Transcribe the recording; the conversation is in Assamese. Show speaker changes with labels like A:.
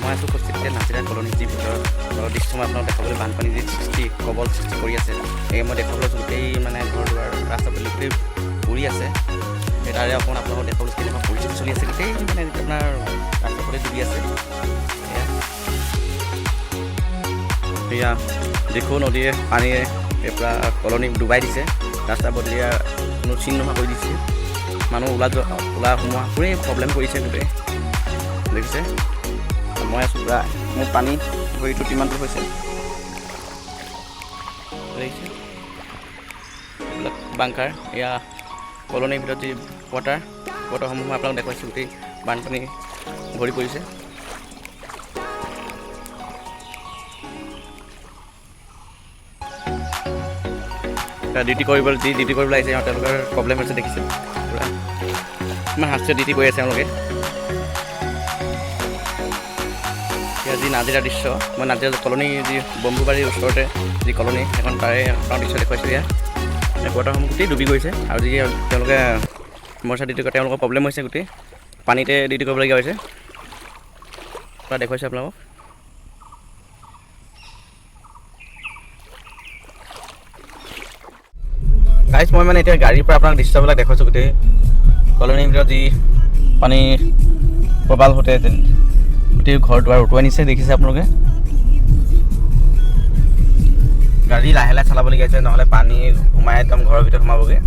A: মই আছোঁ উপস্থিত নাজিৰা কলনী যি ভিতৰৰ দৃশ্য মই আপোনাক দেখাবলৈ বানপানী যি কবল সৃষ্টি কৰি আছে এই মই দেখাবলৈ গোটেই মানে ঘৰ দুৱাৰ ৰাস্তা পদূলি গোটেই পৰি আছে সেই তাৰে অকণমান আপোনালোকক দেখাবলৈ কেনেকুৱা পৰিস্থিতি চলি আছে গোটেই মানে আপোনাৰ ৰাস্তা পদূলি ডুবি আছে এয়া দেখো নদীয়ে পানীয়ে পূৰা কলনী ডুবাই দিছে ৰাস্তা পদূলি কোনো চিন নোহোৱা কৰি দিছে মানুহ ওলা সোমোৱা পুৰেই প্ৰব্লেম কৰিছে গোটেই দেখিছে মই আছোঁ পূৰা মোৰ পানী ভৰিটো কিমানটো হৈছে দেখিছে এইবিলাক বাংকাৰ এয়া কলনীৰ ভিতৰত যি কোৱাৰ্টাৰসমূহ মই আপোনালোক দেখুৱাইছোঁ গোটেই বানপানী ভৰি পৰিছে ডিউটি কৰিবলৈ আহিছে তেওঁলোকৰ প্ৰব্লেম হৈছে দেখিছে পূৰা ইমান শাস্ত্ৰীয় ডিউটি কৰি আছে তেওঁলোকে এতিয়া যি নাজিৰা দৃশ্য মই নাজিৰা কলনী যি বম্বুবাৰীৰ ওচৰতে যি কলনী এখন তাৰে আপোনাৰ দৃশ্য দেখুৱাইছোঁ ইয়াত কোৱাৰ্টাৰসমূহ গোটেই ডুবি গৈছে আৰু যি তেওঁলোকে মৰ্চা ডিউটি কৰে তেওঁলোকৰ প্ৰব্লেম হৈছে গোটেই পানীতে ডিউটি কৰিবলগীয়া হৈছে পূৰা দেখুৱাইছোঁ আপোনালোকক গাইজ মই মানে এতিয়া গাড়ীৰ পৰা আপোনাক দৃশ্যবিলাক দেখুৱাইছোঁ গোটেই কলনীৰ ভিতৰত যি পানী প্ৰবাল হওঁতে গোটেই ঘৰ দুৱাৰ উটুৱাই নিছে দেখিছে আপোনালোকে গাড়ী লাহে লাহে চলাবলগীয়া হৈছে নহ'লে পানী সোমাই একদম ঘৰৰ ভিতৰত সোমাবগৈ